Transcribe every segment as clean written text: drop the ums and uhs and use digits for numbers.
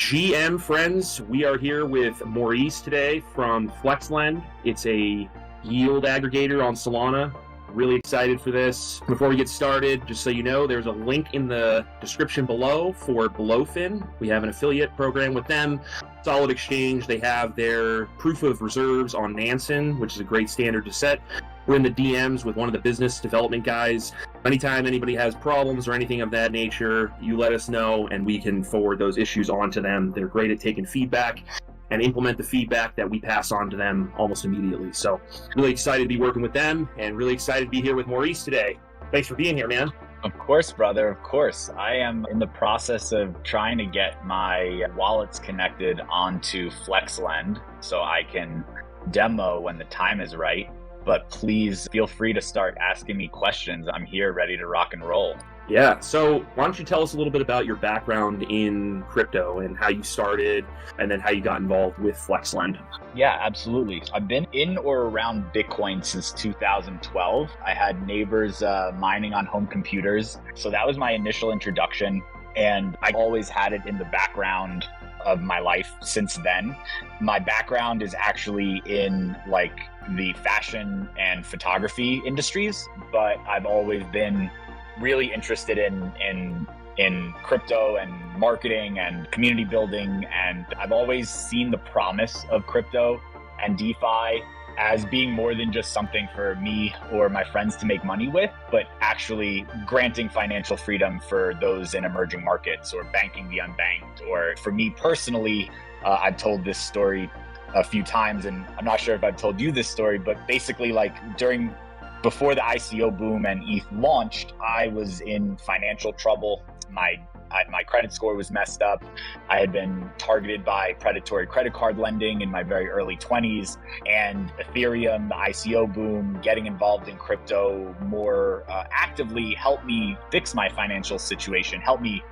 GM friends, we are here with Maurice today from Flexlend. It's a yield aggregator on Solana. Really excited for this. Before we get started, just so you know, there's a link in the description below for Blowfin. We have an affiliate program with them. Solid exchange. They have their proof of reserves on Nansen, which is a great standard to set. We're in the DMs with one of the business development guys. Anytime anybody has problems or anything of that nature, you let us know and we can forward those issues on to them. They're great at taking feedback and implement the feedback that we pass on to them almost immediately. So really excited to be working with them and really excited to be here with Maurice today. Thanks for being here, man. Of course, brother. Of course. I am in the process of trying to get my wallets connected onto Flexlend so I can demo when the time is right. But please feel free to start asking me questions. I'm here ready to rock and roll. Yeah. So why don't you tell us a little bit about your background in crypto and how you started and then how you got involved with Flexlend? Yeah, absolutely. I've been in or around Bitcoin since 2012. I had neighbors mining on home computers. So that was my initial introduction. And I always had it in the background of my life since then. My background is actually in like the fashion and photography industries, but I've always been really interested in crypto and marketing and community building. And I've always seen the promise of crypto and DeFi as being more than just something for me or my friends to make money with, but actually granting financial freedom for those in emerging markets or banking the unbanked. Or for me personally, I've told this story a few times, and I'm not sure if I've told you this story, but basically like before the ICO boom and ETH launched, I was in financial trouble. My credit score was messed up. I had been targeted by predatory credit card lending in my very early 20s, and Ethereum, the ICO boom, getting involved in crypto more actively helped me fix my financial situation, helped me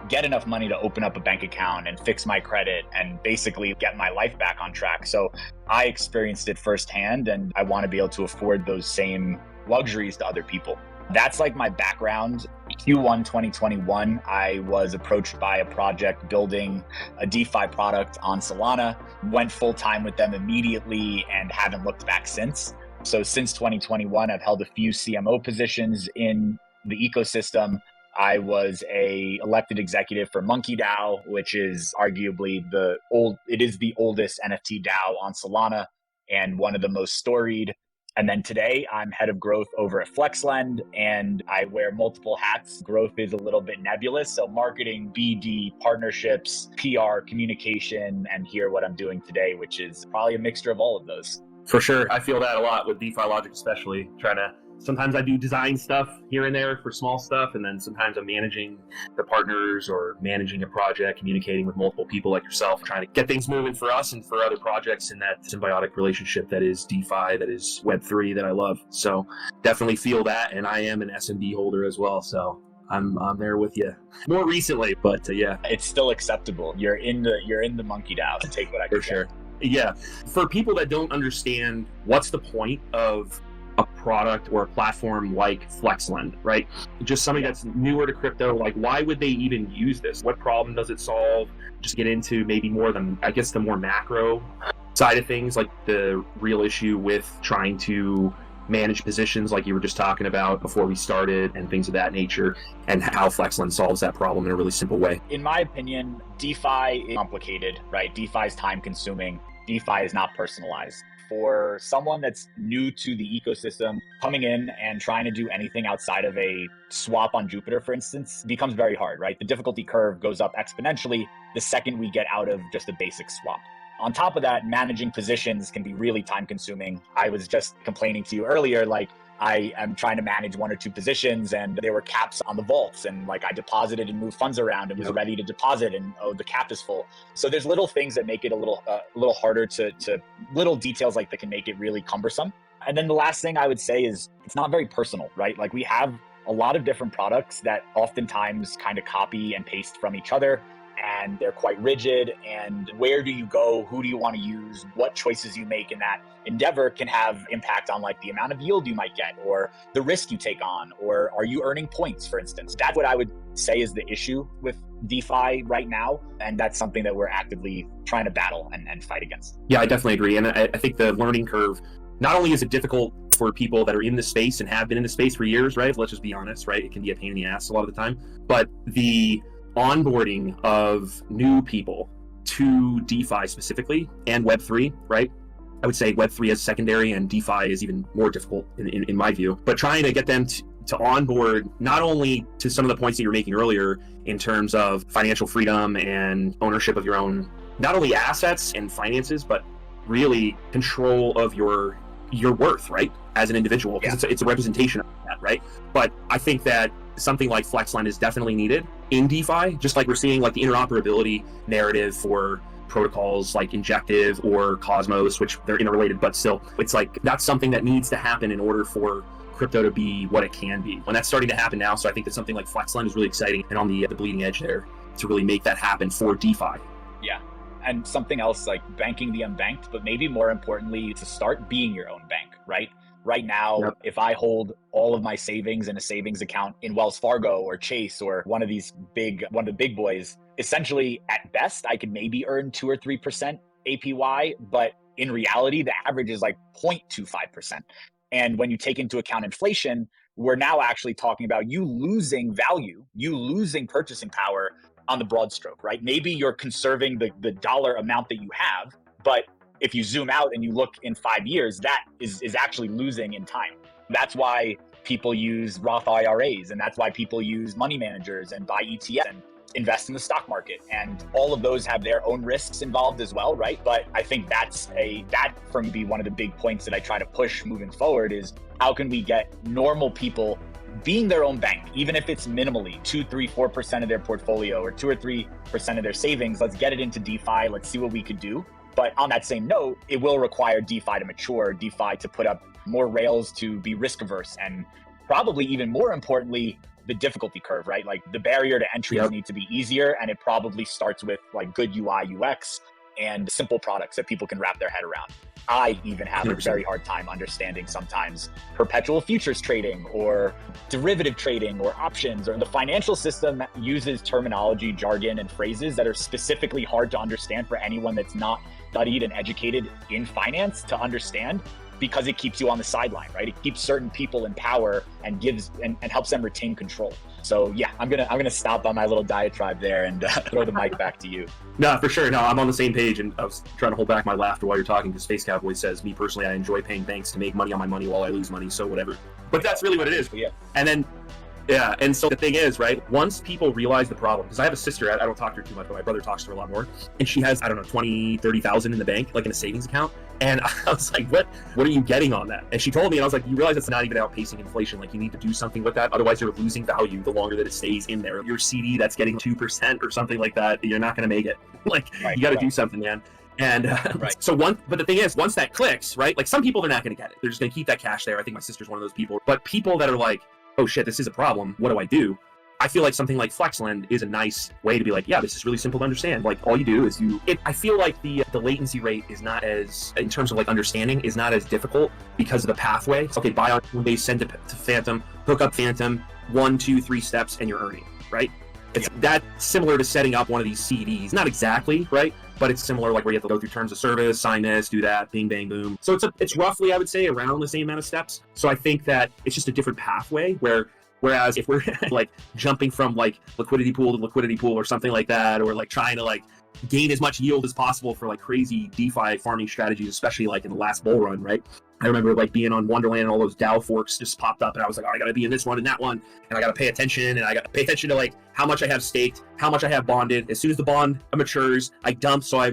get enough money to open up a bank account and fix my credit and basically get my life back on track. So I experienced it firsthand, and I want to be able to afford those same luxuries to other people. That's like my background. Q1 2021, I was approached by a project building a DeFi product on Solana, went full-time with them immediately and haven't looked back since. So since 2021, I've held a few CMO positions in the ecosystem. I was a elected executive for MonkeyDAO, which is arguably the oldest NFT DAO on Solana and one of the most storied. And then today I'm head of growth over at Flexlend, and I wear multiple hats. Growth is a little bit nebulous. So marketing, BD, partnerships, PR, communication, and here what I'm doing today, which is probably a mixture of all of those. For sure. I feel that a lot with DeFi-Logic, especially sometimes I do design stuff here and there for small stuff, and then sometimes I'm managing the partners or managing a project, communicating with multiple people like yourself, trying to get things moving for us and for other projects in that symbiotic relationship that is DeFi, that is Web3 that I love. So definitely feel that, and I am an SMB holder as well, so I'm there with you. More recently, but yeah. It's still acceptable. You're in the MonkeyDAO, so take what I can get. For sure. Yeah. For people that don't understand, what's the point of a product or a platform like Flexlend, right? Just somebody that's newer to crypto, like why would they even use this? What problem does it solve? Just get into maybe more than, I guess, the more macro side of things, like the real issue with trying to manage positions like you were just talking about before we started and things of that nature, and how Flexlend solves that problem in a really simple way. In my opinion, DeFi is complicated, right? DeFi is time consuming. DeFi is not personalized. For someone that's new to the ecosystem, coming in and trying to do anything outside of a swap on Jupiter, for instance, becomes very hard, right? The difficulty curve goes up exponentially the second we get out of just a basic swap. On top of that, managing positions can be really time consuming. I was just complaining to you earlier, like I am trying to manage one or two positions and there were caps on the vaults, and like I deposited and moved funds around and was ready to deposit, and the cap is full. So there's little things that make it a little harder to little details like that can make it really cumbersome. And then the last thing I would say is it's not very personal, right? Like we have a lot of different products that oftentimes kind of copy and paste from each other. and they're quite rigid. And where do you go? Who do you want to use? What choices you make in that endeavor can have impact on like the amount of yield you might get or the risk you take on, or are you earning points, for instance? That's what I would say is the issue with DeFi right now. And that's something that we're actively trying to battle and fight against. Yeah, I definitely agree. And I think the learning curve, not only is it difficult for people that are in the space and have been in the space for years, right? Let's just be honest, right? It can be a pain in the ass a lot of the time, but the onboarding of new people to DeFi specifically and Web3, right? I would say Web3 is secondary and DeFi is even more difficult in my view, but trying to get them to onboard not only to some of the points that you were making earlier in terms of financial freedom and ownership of your own, not only assets and finances, but really control of your worth, right? As an individual, because it's a representation of that, right? But I think that something like Flexlend is definitely needed in DeFi, just like we're seeing like the interoperability narrative for protocols like Injective or Cosmos, which they're interrelated, but still, it's like that's something that needs to happen in order for crypto to be what it can be. And that's starting to happen now. So I think that something like Flexlend is really exciting and on the bleeding edge there to really make that happen for DeFi. Yeah. And something else like banking the unbanked, but maybe more importantly, to start being your own bank, right? Right now, if I hold all of my savings in a savings account in Wells Fargo or Chase or one of the big boys, essentially at best, I could maybe earn 2 or 3% APY, but in reality, the average is like 0.25%. And when you take into account inflation, we're now actually talking about you losing value, you losing purchasing power on the broad stroke, right? Maybe you're conserving the dollar amount that you have, but if you zoom out and you look in 5 years, that is actually losing in time. That's why people use Roth IRAs, and that's why people use money managers and buy ETFs and invest in the stock market. And all of those have their own risks involved as well, right? But I think that for me be one of the big points that I try to push moving forward is how can we get normal people being their own bank, even if it's minimally 2, 3, 4% of their portfolio or 2 or 3% of their savings. Let's get it into DeFi. Let's see what we could do. But on that same note, it will require DeFi to mature, DeFi to put up more rails, to be risk averse, and probably even more importantly, the difficulty curve, right? Like the barrier to entries need to be easier. And it probably starts with like good UI, UX and simple products that people can wrap their head around. I even have 100%. A very hard time understanding sometimes perpetual futures trading or derivative trading or options, or the financial system uses terminology, jargon, and phrases that are specifically hard to understand for anyone that's not studied and educated in finance to understand, because it keeps you on the sideline, right? It keeps certain people in power and gives and helps them retain control. So yeah, I'm gonna stop on my little diatribe there and throw the mic back to you. No, for sure. No, I'm on the same page, and I was trying to hold back my laughter while you're talking, because Space Cowboy says, me personally, I enjoy paying banks to make money on my money while I lose money, so whatever. But that's really what it is. Yeah. And then, yeah, and so the thing is, right, once people realize the problem, because I have a sister, I don't talk to her too much, but my brother talks to her a lot more, and she has, 20, 30,000 in the bank, like in a savings account. And I was like, what are you getting on that? And she told me, and I was like, you realize it's not even outpacing inflation. Like, you need to do something with that. Otherwise, you're losing value the longer that it stays in there. Your CD that's getting 2% or something like that, you're not going to make it. Like, you got to do something, man. And but the thing is, once that clicks, right, like some people, they're not going to get it. They're just going to keep that cash there. I think my sister's one of those people. But people that are like, oh shit, this is a problem. What do I do? I feel like something like Flexlend is a nice way to be like, yeah, this is really simple to understand. Like, all you do is I feel like the latency rate is not as, in terms of like understanding, is not as difficult because of the pathway. Okay, buy on Coinbase, send to Phantom, hook up Phantom, 1, 2, 3 steps, and you're earning, right? It's that similar to setting up one of these CDs. Not exactly, right? But it's similar, like where you have to go through terms of service, sign this, do that, bing, bang, boom. So it's roughly, I would say, around the same amount of steps. So I think that it's just a different pathway whereas if we're like jumping from like liquidity pool to liquidity pool or something like that, or like trying to like gain as much yield as possible for like crazy DeFi farming strategies, especially like in the last bull run, right? I remember like being on Wonderland and all those DAO forks just popped up, and I was like, oh, I gotta be in this one and that one, and I gotta pay attention, and I gotta pay attention to like how much I have staked, how much I have bonded. As soon as the bond matures, I dump, so I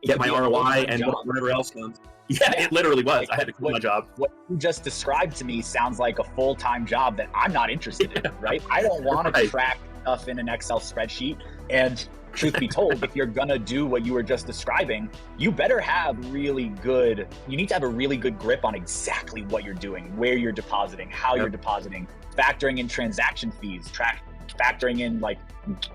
get my ROI and whatever else comes. Yeah, it literally was. I had to quit my job. What you just described to me sounds like a full-time job that I'm not interested in, right? I don't want to track stuff in an Excel spreadsheet. And truth be told, if you're gonna do what you were just describing, you better have you need to have a really good grip on exactly what you're doing, where you're depositing, how you're depositing, factoring in transaction fees, factoring in like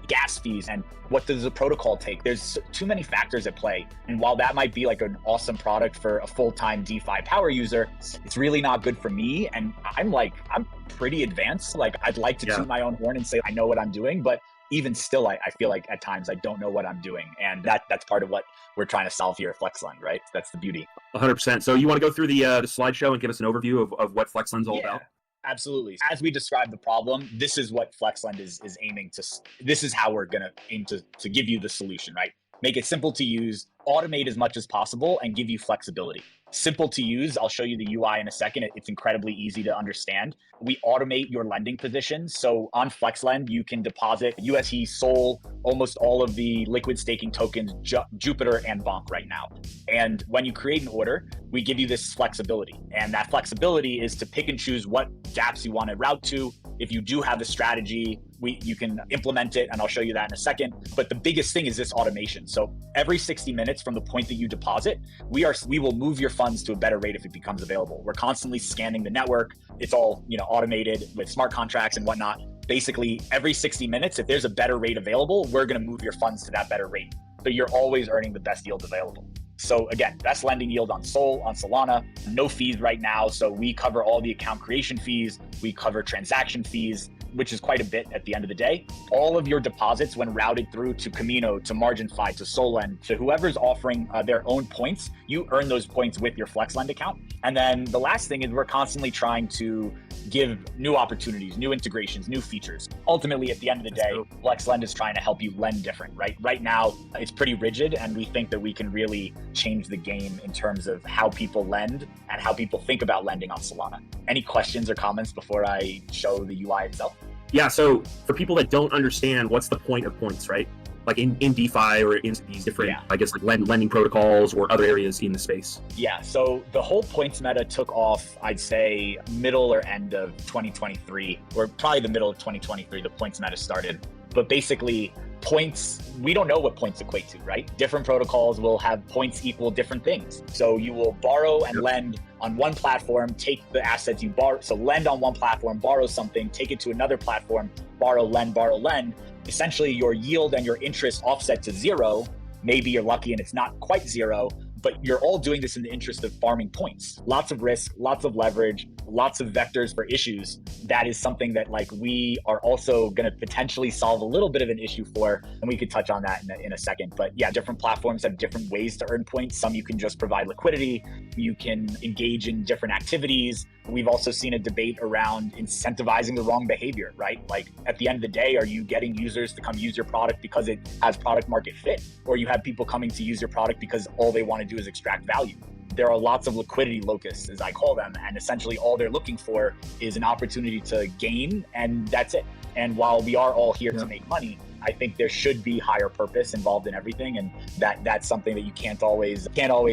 gas fees and what does the protocol take. There's too many factors at play. And while that might be like an awesome product for a full-time DeFi power user, it's really not good for me. And I'm pretty advanced. Like I'd like to toot my own horn and say I know what I'm doing, but even still, I feel like at times I don't know what I'm doing. And that's part of what we're trying to solve here at Flexlend, right? That's the beauty. 100%. So you want to go through the slideshow and give us an overview of what Flexlend's all about? Absolutely. As we describe the problem, this is what Flexlend is aiming to, this is how we're going to aim to give you the solution, right? Make it simple to use, automate as much as possible, and give you flexibility. Simple to use. I'll show you the UI in a second. It's incredibly easy to understand. We automate your lending positions. So on Flexlend, you can deposit UST, Sol, almost all of the liquid staking tokens, Jupiter and Bonk right now. And when you create an order, we give you this flexibility. And that flexibility is to pick and choose what dApps you want to route to. If you do have a strategy, you can implement it, and I'll show you that in a second. But the biggest thing is this automation. So every 60 minutes from the point that you deposit, we will move your funds to a better rate if it becomes available. We're constantly scanning the network. It's all automated with smart contracts and whatnot. Basically, every 60 minutes, if there's a better rate available, we're going to move your funds to that better rate. So you're always earning the best yield available. So again, best lending yield on Sol, on Solana, no fees right now. So we cover all the account creation fees. We cover transaction fees, which is quite a bit at the end of the day. All of your deposits, when routed through to Camino, to MarginFi, to Solend, to whoever's offering their own points, you earn those points with your Flexlend account. And then the last thing is we're constantly trying to give new opportunities, new integrations, new features. Ultimately, at the end of the day, Flexlend is trying to help you lend different, right? Right now, it's pretty rigid, and we think that we can really change the game in terms of how people lend and how people think about lending on Solana. Any questions or comments before I show the UI itself? Yeah, so for people that don't understand, what's the point of points, right? Like in DeFi or in these different, I guess, like lending protocols or other areas in the space? Yeah, so the whole points meta took off, I'd say, middle or end of 2023, or probably the middle of 2023, the points meta started. But basically, points, we don't know what points equate to, right? Different protocols will have points equal different things. So you will borrow and lend on one platform, take the assets you borrow. So lend on one platform, borrow something, take it to another platform, borrow, lend, borrow, lend. Essentially, your yield and your interest offset to zero. Maybe you're lucky and it's not quite zero, but you're all doing this in the interest of farming points. Lots of risk, lots of leverage, lots of vectors for issues. That is something that we are also going to potentially solve a little bit of an issue for, and we could touch on that in a second. But yeah, different platforms have different ways to earn points. Some you can just provide liquidity, you can engage in different activities. We've also seen a debate around incentivizing the wrong behavior, right? Like at the end of the day, are you getting users to come use your product because it has product market fit? Or you have people coming to use your product because all they want to do is extract value? There are lots of liquidity locusts, as I call them, and essentially all they're looking for is an opportunity to gain, and that's it. And while we are all here to make money, I think there should be higher purpose involved in everything, and that's something that you can't always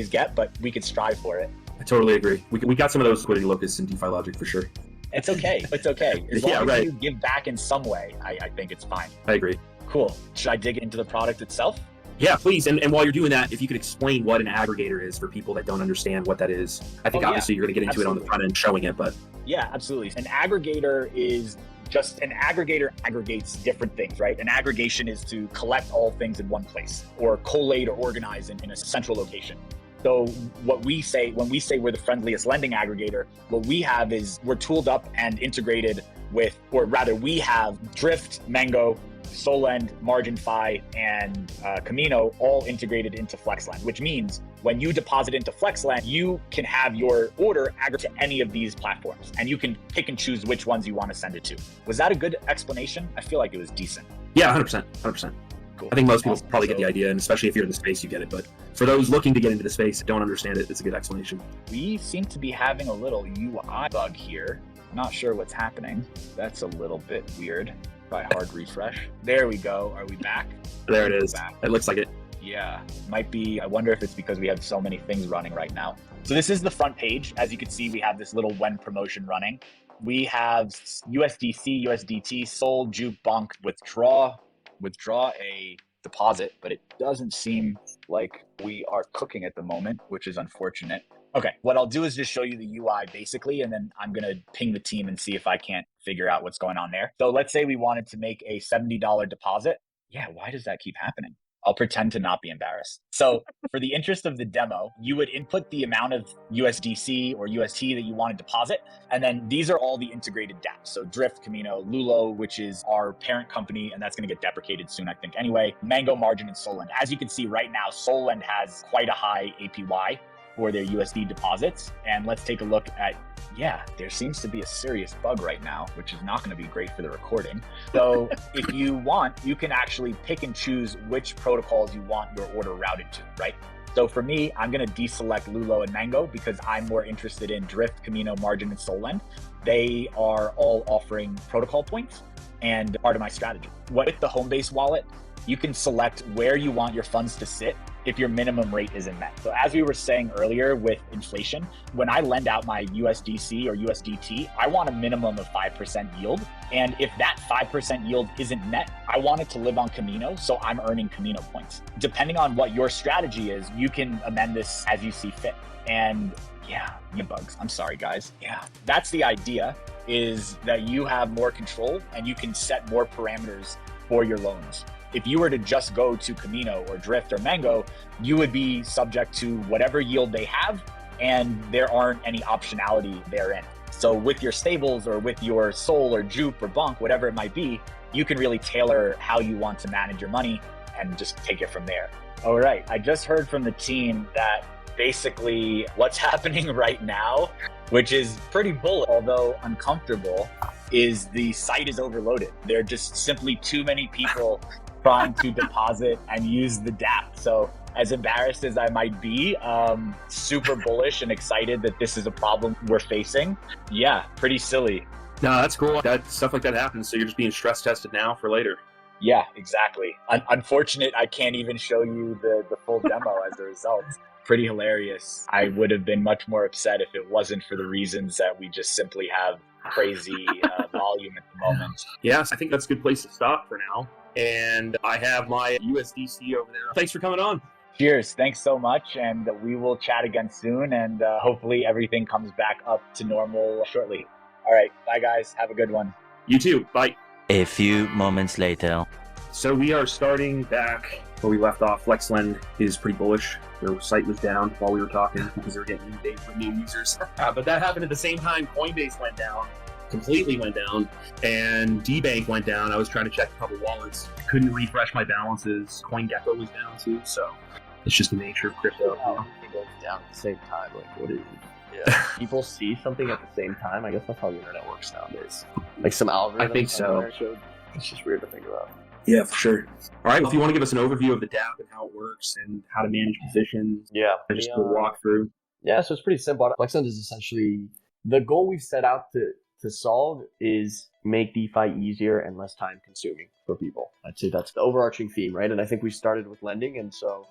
get, but we could strive for it. I totally agree. We got some of those liquidity locusts in DeFi-Logic for sure. It's okay. It's okay. As long as you give back in some way, I think it's fine. I agree. Cool. Should I dig into the product itself? Yeah, please. And while you're doing that, if you could explain what an aggregator is for people that don't understand what that is. I think obviously you're going to get into it on the front end showing it, but. Yeah, absolutely. An aggregator is just an aggregator aggregates different things, right? An aggregation is to collect all things in one place or collate or organize in a central location. So what we say, when we say we're the friendliest lending aggregator, what we have is we're tooled up and integrated with, or rather we have Drift, Mango, Solend, MarginFi, and Camino all integrated into Flexlend, which means when you deposit into Flexlend, you can have your order aggregate to any of these platforms, and you can pick and choose which ones you want to send it to. Was that a good explanation? I feel like it was decent. Yeah, 100%. Cool. I think most people probably get the idea, and especially if you're in the space, you get it. But for those looking to get into the space, don't understand it, it's a good explanation. We seem to be having a little UI bug here. Not sure what's happening. That's a little bit weird. By hard refresh. There we go. Are we back? There it is. It looks like it. Yeah, might be. I wonder if it's because we have so many things running right now. So this is the front page. As you can see, we have this little when promotion running. We have USDC, USDT, Sol, Juke, Bonk, withdraw a deposit, but it doesn't seem like we are cooking at the moment, which is unfortunate. Okay, what I'll do is just show you the UI basically, and then I'm gonna ping the team and see if I can't figure out what's going on there. So let's say we wanted to make a $70 deposit. Yeah, why does that keep happening? I'll pretend to not be embarrassed. So for the interest of the demo, you would input the amount of USDC or UST that you want to deposit. And then these are all the integrated dApps. So Drift, Camino, Lulo, which is our parent company, and that's going to get deprecated soon, I think. Anyway, Mango, Margin, and Solend. As you can see right now, Solend has quite a high APY for their USD deposits. And let's take a look at, yeah, there seems to be a serious bug right now, which is not going to be great for the recording. So if you want, you can actually pick and choose which protocols you want your order routed to, right? So for me, I'm going to deselect Lulo and Mango because I'm more interested in Drift, Camino, Margin, and Solend. They are all offering protocol points and part of my strategy. With the Homebase wallet, you can select where you want your funds to sit if your minimum rate isn't met. So as we were saying earlier with inflation, when I lend out my USDC or USDT, I want a minimum of 5% yield. And if that 5% yield isn't met, I want it to live on Camino, so I'm earning Camino points. Depending on what your strategy is, you can amend this as you see fit. And yeah, bugs. I'm sorry, guys. Yeah, that's the idea, is that you have more control and you can set more parameters for your loans. If you were to just go to Camino or Drift or Mango, you would be subject to whatever yield they have, and there aren't any optionality therein. So with your stables or with your Sol or Jupe or Bunk, whatever it might be, you can really tailor how you want to manage your money and just take it from there. All right, I just heard from the team that basically what's happening right now, which is pretty bullish, although uncomfortable, is the site is overloaded. There are just simply too many people trying to deposit and use the dApp. So as embarrassed as I might be, super bullish and excited that this is a problem we're facing. Yeah, pretty silly. No, that's cool. That stuff like that happens. So you're just being stress tested now for later. Yeah, exactly. Unfortunate, I can't even show you the full demo as a result. Pretty hilarious. I would have been much more upset if it wasn't for the reasons that we just simply have crazy volume at the moment. Yes, I think that's a good place to stop for now. And I have my USDC over there. Thanks for coming on. Cheers. Thanks so much. And we will chat again soon. And hopefully everything comes back up to normal shortly. All right. Bye, guys. Have a good one. You too. Bye. A few moments later. So we are starting back where we left off. Flexlend is pretty bullish. Their site was down while we were talking because they were getting inundated with new users. But that happened at the same time Coinbase went down. Completely went down, and DBank went down. I was trying to check a couple wallets, couldn't refresh my balances. CoinGecko was down too, so it's just the nature of crypto. It goes down at the same time. Like, what is it? Yeah. People see something at the same time. I guess that's how the internet works nowadays. Like some algorithm. I think so. It's just weird to think about. Yeah, for sure. All right, well, if you want to give us an overview of the dApp and how it works and how to manage positions, yeah, just a walk through. Yeah, so it's pretty simple. Flexlend is essentially the goal we've set out to solve is make DeFi easier and less time consuming for people. I'd say that's the overarching theme, right? And I think we started with lending, and so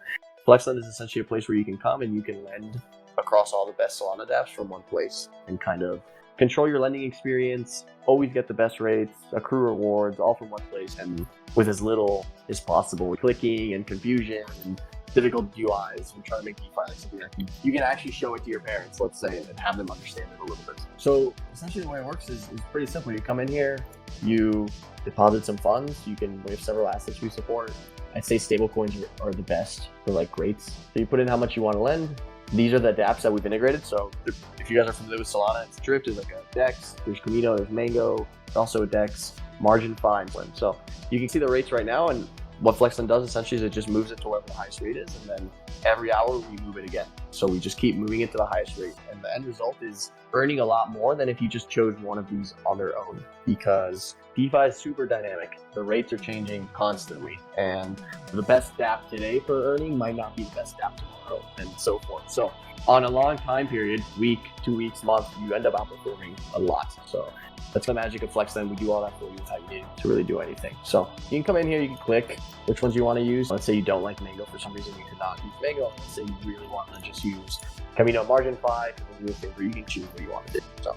Flexlend is essentially a place where you can come and you can lend across all the best Solana dApps from one place and kind of control your lending experience, always get the best rates, accrue rewards, all from one place, and with as little as possible with clicking and confusion and difficult UIs. We're trying to make DeFi like something that you can actually show it to your parents, let's say, and have them understand it a little bit. So essentially the way it works is pretty simple. You come in here, you deposit some funds. We have several assets we support. I'd say stablecoins are the best for like rates. So you put in how much you want to lend. These are the dApps that we've integrated. So if you guys are familiar with Solana, it's Drift, there's like a DEX, there's Camino, there's Mango, there's also a DEX, Margin, Fine. So you can see the rates right now, and what Flexlend does essentially is it just moves it to wherever the highest rate is, and then every hour we move it again. So we just keep moving it to the highest rate, and the end result is earning a lot more than if you just chose one of these on their own, because DeFi is super dynamic. The rates are changing constantly, and the best dApp today for earning might not be the best dApp tomorrow, and so forth. So on a long time period, week, 2 weeks, month, you end up outperforming a lot. So that's the magic of Flexlend. We do all that for you without you needing to really do anything. So you can come in here, you can click which ones you want to use. Let's say you don't like Mango for some reason, you could not use Mango. Let's say you really want to just use Camino, Margin, Fi, you can choose what you want to do. So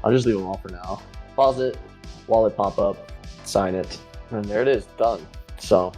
I'll just leave them all for now. Pause it, wallet pop up, sign it, and there it is, done. So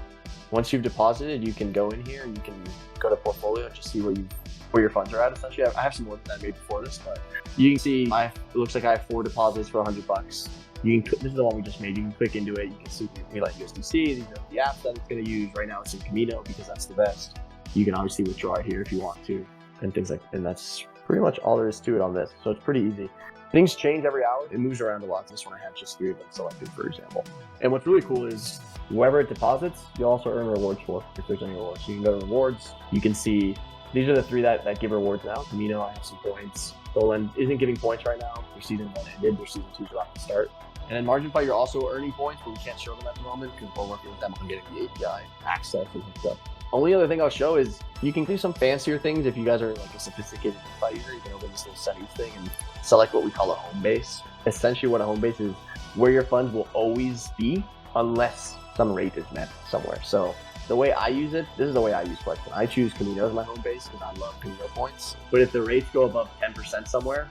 once you've deposited, you can go in here and you can go to portfolio and just see what you've where your funds are at. Essentially, I have some more than I made before this, but you can see it looks like I have 4 deposits for $100. This is the one we just made. You can click into it. You can see we like USDC. These are the apps that it's going to use. Right now it's in Camino because that's the best. You can obviously withdraw it here if you want to, and things like. And that's pretty much all there is to it on this. So it's pretty easy. Things change every hour. It moves around a lot. This one I had just 3 of them selected, for example. And what's really cool is whoever it deposits, you also earn rewards for if there's any rewards. So you can go to rewards. You can see these are the 3 that give rewards now. Camino, I have some points. Solana isn't giving points right now. Their season 1 ended. Their season 2 is about to start. And then MarginFi, you're also earning points, but we can't show them at the moment because we're working with them on getting the API access and stuff. Only other thing I'll show is you can do some fancier things if you guys are like a sophisticated DeFi user. You can open this little settings thing and select what we call a home base. Essentially what a home base is where your funds will always be unless some rate is met somewhere. So the way I use it, this is the way I use Flexlend. I choose Camino as my home base because I love Camino points. But if the rates go above 10% somewhere,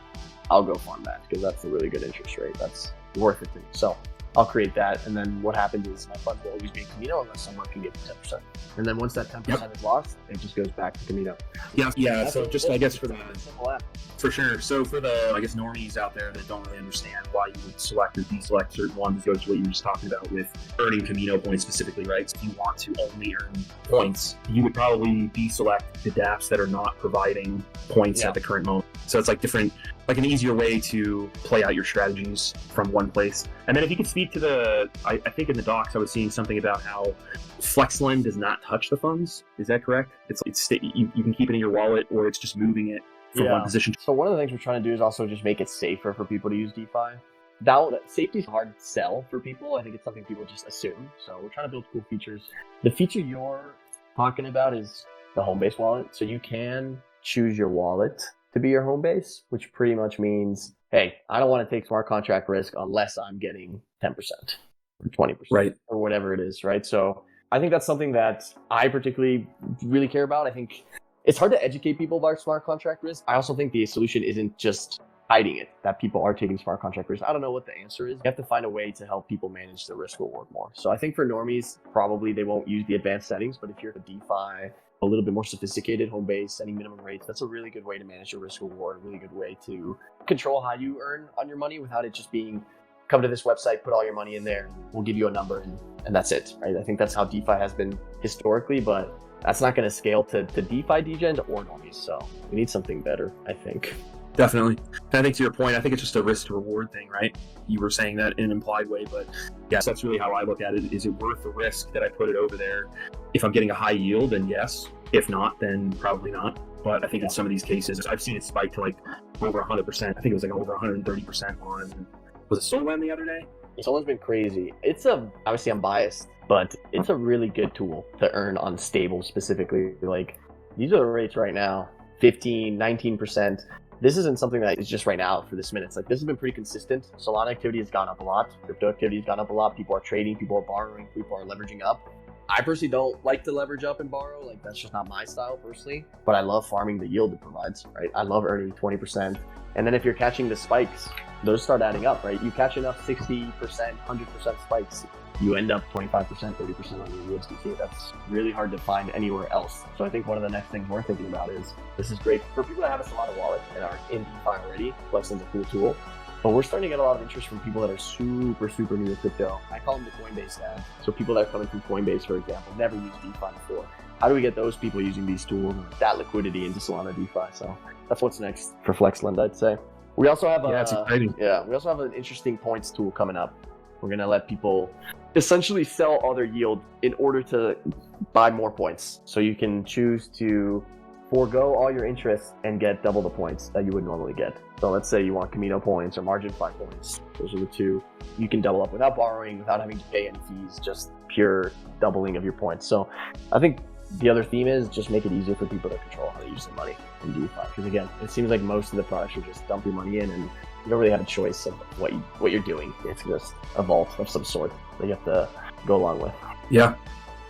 I'll go farm that because that's a really good interest rate. That's worth it to me. So I'll create that, and then what happens is my funds will always be in Camino unless someone can give me 10%. And then once that 10% is lost, it just goes back to Camino. Yeah. So just I guess for the simple app. For sure. So for the normies out there that don't really understand why you would select or deselect certain ones, goes to what you were just talking about with earning Camino points specifically, right? So if you want to only earn points, you would probably deselect the dApps that are not providing points at the current moment. So it's like an easier way to play out your strategies from one place. And then if you could speak to I think in the docs I was seeing something about how Flexlend does not touch the funds. Is that correct? You can keep it in your wallet, or it's just moving it from one position. So one of the things we're trying to do is also just make it safer for people to use DeFi. Now, safety is hard to sell for people. I think it's something people just assume. So we're trying to build cool features. The feature you're talking about is the Homebase wallet. So you can choose your wallet to be your home base, which pretty much means, hey, I don't want to take smart contract risk unless I'm getting 10% or 20%, right, or whatever it is, right? So I think that's something that I particularly really care about. I think it's hard to educate people about smart contract risk. I also think the solution isn't just hiding it, that people are taking smart contract risk. I don't know what the answer is. You have to find a way to help people manage the risk reward more. So I think for normies, probably they won't use the advanced settings, but if you're a DeFi, a little bit more sophisticated home base, setting minimum rates, that's a really good way to manage your risk reward, a really good way to control how you earn on your money without it just being, come to this website, put all your money in there, we'll give you a number, and that's it, right? I think that's how DeFi has been historically, but that's not going to scale to DeFi degens or normies, so we need something better, I think. Definitely. And I think to your point, I think it's just a risk to reward thing, right? You were saying that in an implied way, but yes, that's really how I look at it. Is it worth the risk that I put it over there? If I'm getting a high yield, then yes. If not, then probably not. But I think in some of these cases, I've seen it spike to like over 100%. I think it was like over 130% on, was it Solana the other day? Solana's been crazy. Obviously I'm biased, but it's a really good tool to earn on stable specifically. Like, these are the rates right now, 15, 19%. This isn't something that is just right now for this minute. It's like, this has been pretty consistent. Solana activity has gone up a lot. Crypto activity has gone up a lot. People are trading, people are borrowing, people are leveraging up. I personally don't like to leverage up and borrow. Like, that's just not my style personally, but I love farming the yield it provides, right? I love earning 20%. And then if you're catching the spikes, those start adding up, right? You catch enough 60%, 100% spikes, you end up 25%, 30% on your USDC. That's really hard to find anywhere else. So I think one of the next things we're thinking about is, this is great for people that have a Solana wallet and are in DeFi already. Flexlend's a cool tool. But we're starting to get a lot of interest from people that are super new to crypto. I call them the Coinbase dad. So people that are coming from Coinbase, for example, never used DeFi before. How do we get those people using these tools and that liquidity into Solana DeFi? So that's what's next for Flexlend, I'd say. We also have it's exciting. We also have an interesting points tool coming up. We're going to let people essentially sell all their yield in order to buy more points. So you can choose to forego all your interest and get double the points that you would normally get. So let's say you want Camino points or MarginFi points. Those are the two. You can double up without borrowing, without having to pay any fees, just pure doubling of your points. So I think the other theme is just make it easier for people to control how they use their money in DeFi. Because again, it seems like most of the products are just dump your money in and you don't really have a choice of what you're doing. It's just a vault of some sort that you have to go along with. Yeah,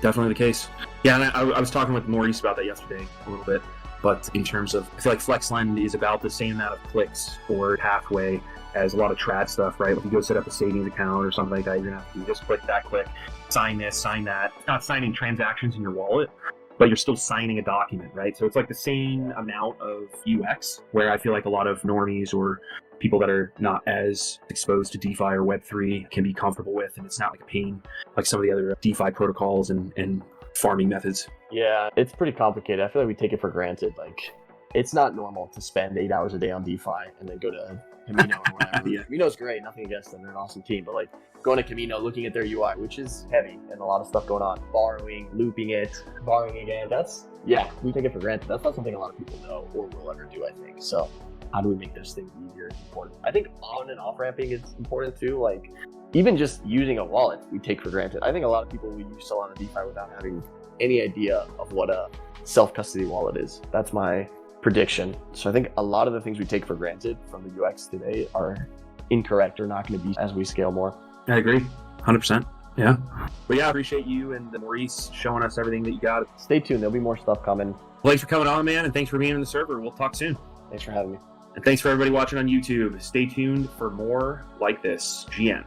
definitely the case. Yeah, and I was talking with Maurice about that yesterday a little bit. But in terms of, I feel like Flexlend is about the same amount of clicks or pathway as a lot of trad stuff, right? If you go set up a savings account or something like that, you're gonna have to do this click, that click, sign this, sign that. It's not signing transactions in your wallet. but you're still signing a document, right? So it's like the same amount of UX, where I feel like a lot of normies or people that are not as exposed to DeFi or Web3 can be comfortable with, and it's not like a pain like some of the other DeFi protocols and farming methods. Yeah, it's pretty complicated. I feel like we take it for granted. Like, it's not normal to spend 8 hours a day on DeFi and then go to Camino or whatever. Yeah. Camino's great, nothing against them. They're an awesome team, but like going to Camino, looking at their UI, which is heavy and a lot of stuff going on, borrowing, looping it, borrowing again. We take it for granted. That's not something a lot of people know or will ever do, I think. So how do we make those things easier is important. I think on and off ramping is important too. Like, even just using a wallet, we take for granted. I think a lot of people will use Solana DeFi without having any idea of what a self-custody wallet is. That's my prediction. So I think a lot of the things we take for granted from the UX today are incorrect or not going to be as we scale more. I agree, 100%. Yeah. But yeah, I appreciate you and Maurice showing us everything that you got. Stay tuned. There'll be more stuff coming. Well, thanks for coming on, man, and thanks for being in the server. We'll talk soon. Thanks for having me. And thanks for everybody watching on YouTube. Stay tuned for more like this. GN.